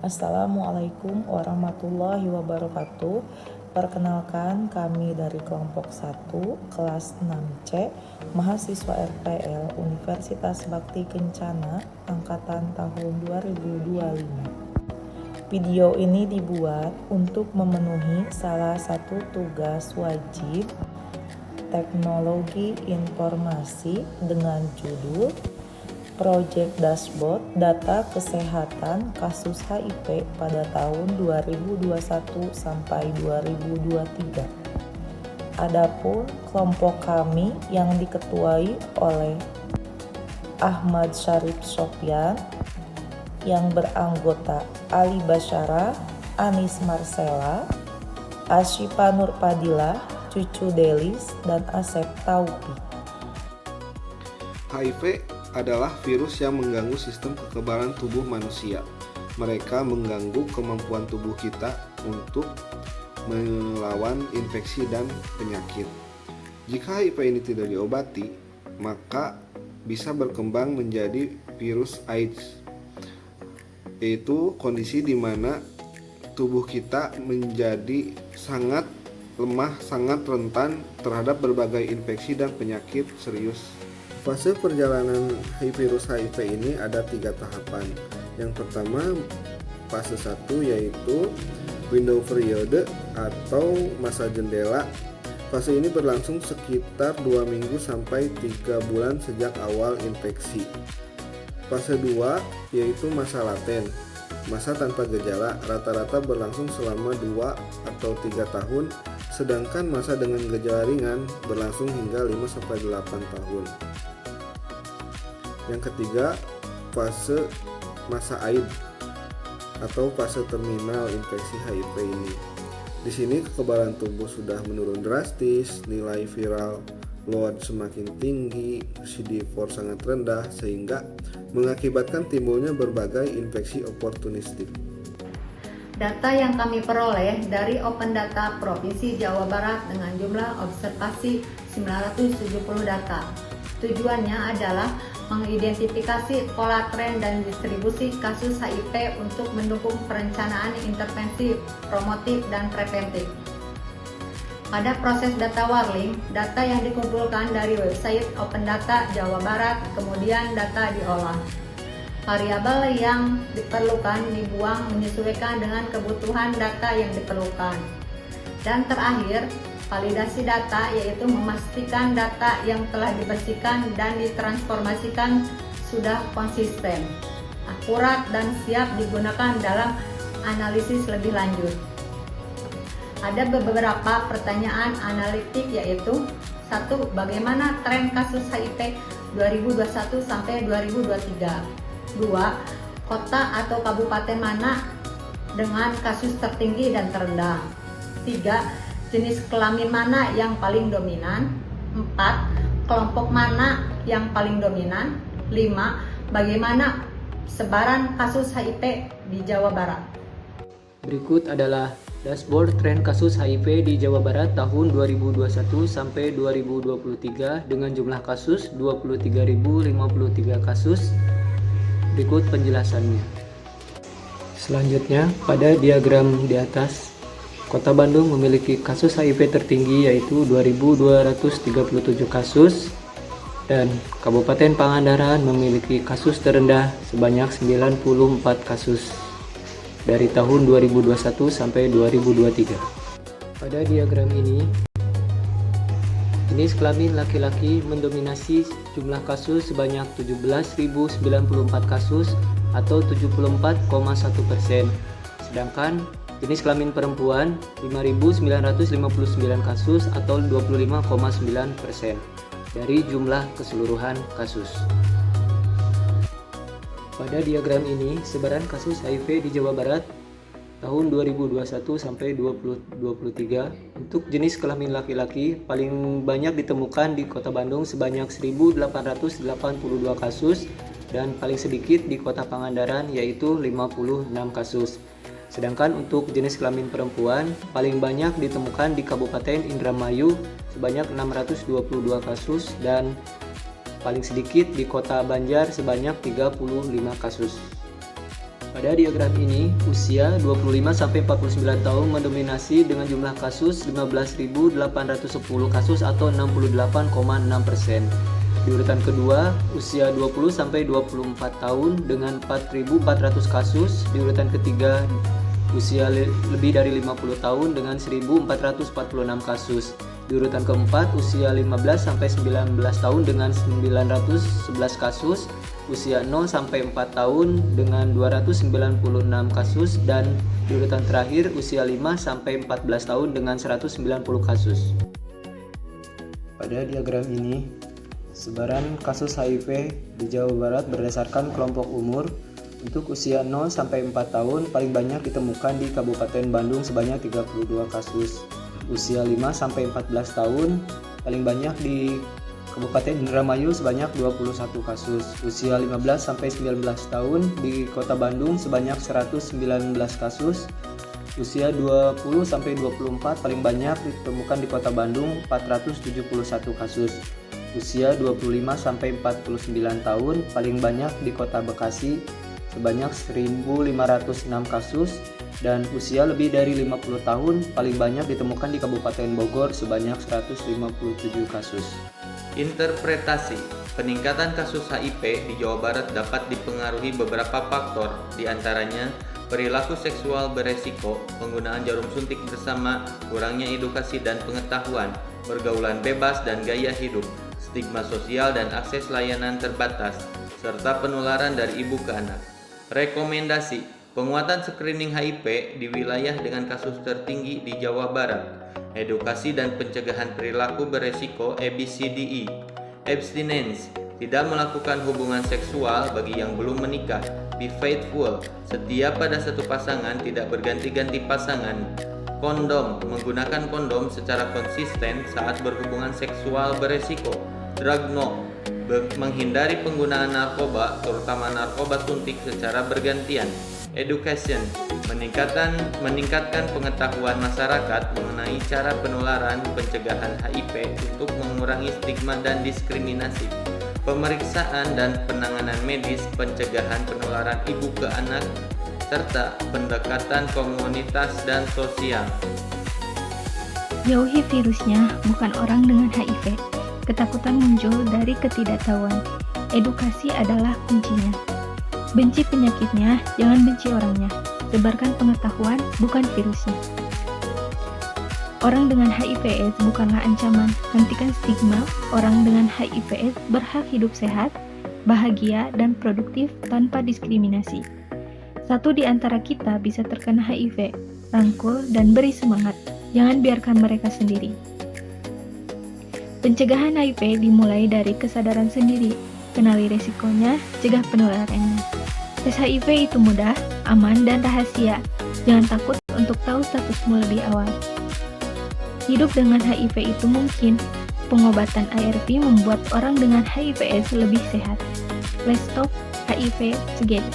Assalamualaikum warahmatullahi wabarakatuh. Perkenalkan, kami dari kelompok 1 kelas 6C mahasiswa RPL Universitas Bakti Kencana angkatan tahun 2025. Video ini dibuat untuk memenuhi salah satu tugas wajib teknologi informasi dengan judul Project Dashboard Data Kesehatan Kasus HIV pada tahun 2021 sampai 2023. Adapun kelompok kami yang diketuai oleh Ahmad Syarif Sofyan yang beranggota Ali Basyara, Anis Marcella, Asyifa Nurpadilah, Cucu Delis, dan Asep Taufik. HIV adalah virus yang mengganggu sistem kekebalan tubuh manusia. Mereka mengganggu kemampuan tubuh kita untuk melawan infeksi dan penyakit. Jika HIV ini tidak diobati, maka bisa berkembang menjadi virus AIDS, yaitu kondisi di mana tubuh kita menjadi sangat lemah, sangat rentan terhadap berbagai infeksi dan penyakit serius. Fase perjalanan virus HIV ini ada 3 tahapan. Yang pertama, fase 1 yaitu window period atau masa jendela. Fase ini berlangsung sekitar 2 minggu sampai 3 bulan sejak awal infeksi. Fase 2 yaitu masa laten. Masa tanpa gejala rata-rata berlangsung selama 2 atau 3 tahun, sedangkan masa dengan gejala ringan berlangsung hingga 5-8 tahun. Yang ketiga, fase masa AIDS atau fase terminal infeksi HIV ini. Di sini kekebalan tubuh sudah menurun drastis, nilai viral load semakin tinggi, CD4 sangat rendah sehingga mengakibatkan timbulnya berbagai infeksi oportunistik. Data yang kami peroleh dari Open Data Provinsi Jawa Barat dengan jumlah observasi 970 data. Tujuannya adalah mengidentifikasi pola tren dan distribusi kasus HIV untuk mendukung perencanaan intervensi promotif dan preventif. Pada proses data warning, data yang dikumpulkan dari website Open Data Jawa Barat, kemudian data diolah. Variabel yang diperlukan dibuang menyesuaikan dengan kebutuhan data yang diperlukan. Dan terakhir, validasi data yaitu memastikan data yang telah dibersihkan dan ditransformasikan sudah konsisten, akurat, dan siap digunakan dalam analisis lebih lanjut. Ada beberapa pertanyaan analitik yaitu 1. Bagaimana tren kasus HIV 2021 sampai 2023? 2. Kota atau kabupaten mana dengan kasus tertinggi dan terendah? 3. Jenis kelamin mana yang paling dominan? 4. Kelompok mana yang paling dominan? 5. Bagaimana sebaran kasus HIV di Jawa Barat? Berikut adalah dashboard tren kasus HIV di Jawa Barat tahun 2021 sampai 2023 dengan jumlah kasus 23.053 kasus. Berikut penjelasannya. Selanjutnya, pada diagram di atas, Kota Bandung memiliki kasus HIV tertinggi yaitu 2.237 kasus dan Kabupaten Pangandaran memiliki kasus terendah sebanyak 94 kasus dari tahun 2021 sampai 2023. Pada diagram ini, jenis kelamin laki-laki mendominasi jumlah kasus sebanyak 17.094 kasus atau 74,1%, sedangkan jenis kelamin perempuan 5.959 kasus atau 25,9% dari jumlah keseluruhan kasus. Pada diagram ini, sebaran kasus HIV di Jawa Barat tahun 2021 sampai 2023 untuk jenis kelamin laki-laki paling banyak ditemukan di Kota Bandung sebanyak 1.882 kasus dan paling sedikit di Kota Pangandaran yaitu 56 kasus. Sedangkan untuk jenis kelamin perempuan paling banyak ditemukan di Kabupaten Indramayu sebanyak 622 kasus dan paling sedikit di Kota Banjar sebanyak 35 kasus. Pada diagram ini, usia 25-49 tahun mendominasi dengan jumlah kasus 15.810 kasus atau 68,6%. Di urutan kedua, usia 20-24 tahun dengan 4.400 kasus. Di urutan ketiga, usia lebih dari 50 tahun dengan 1.446 kasus. Di urutan keempat, usia 15-19 tahun dengan 911 kasus, usia 0-4 tahun dengan 296 kasus, dan di urutan terakhir usia 5-14 tahun dengan 190 kasus. Pada diagram ini, sebaran kasus HIV di Jawa Barat berdasarkan kelompok umur. Untuk usia 0-4 tahun paling banyak ditemukan di Kabupaten Bandung sebanyak 32 kasus. Usia 5-14 tahun paling banyak di Kabupaten Indramayu sebanyak 21 kasus. Usia 15-19 tahun di Kota Bandung sebanyak 119 kasus. Usia 20-24 paling banyak ditemukan di Kota Bandung 471 kasus. Usia 25-49 tahun paling banyak di Kota Bekasi sebanyak 1.506 kasus, dan usia lebih dari 50 tahun paling banyak ditemukan di Kabupaten Bogor sebanyak 157 kasus. Interpretasi peningkatan kasus HIV di Jawa Barat dapat dipengaruhi beberapa faktor, diantaranya perilaku seksual beresiko, penggunaan jarum suntik bersama, kurangnya edukasi dan pengetahuan, pergaulan bebas dan gaya hidup, stigma sosial dan akses layanan terbatas, serta penularan dari ibu ke anak. Rekomendasi penguatan screening HIV di wilayah dengan kasus tertinggi di Jawa Barat, edukasi dan pencegahan perilaku beresiko ABCDE, abstinence, tidak melakukan hubungan seksual bagi yang belum menikah, be faithful, setia pada satu pasangan, tidak berganti-ganti pasangan, kondom, menggunakan kondom secara konsisten saat berhubungan seksual beresiko, drug no, menghindari penggunaan narkoba, terutama narkoba suntik secara bergantian. Education, meningkatkan pengetahuan masyarakat mengenai cara penularan pencegahan HIV untuk mengurangi stigma dan diskriminasi. Pemeriksaan dan penanganan medis pencegahan penularan ibu ke anak, serta pendekatan komunitas dan sosial. Jauhi virusnya, bukan orang dengan HIV. Ketakutan muncul dari ketidaktahuan. Edukasi adalah kuncinya. Benci penyakitnya, jangan benci orangnya. Sebarkan pengetahuan, bukan virusnya. Orang dengan HIV/AIDS bukanlah ancaman. Hentikan stigma. Orang dengan HIV/AIDS berhak hidup sehat, bahagia, dan produktif tanpa diskriminasi. Satu di antara kita bisa terkena HIV. Rangkul dan beri semangat. Jangan biarkan mereka sendiri. Pencegahan HIV dimulai dari kesadaran sendiri. Kenali resikonya, cegah penularannya. Tes HIV itu mudah, aman, dan rahasia. Jangan takut untuk tahu statusmu lebih awal. Hidup dengan HIV itu mungkin. Pengobatan ARV membuat orang dengan HIV/AIDS lebih sehat. Let's stop HIV together.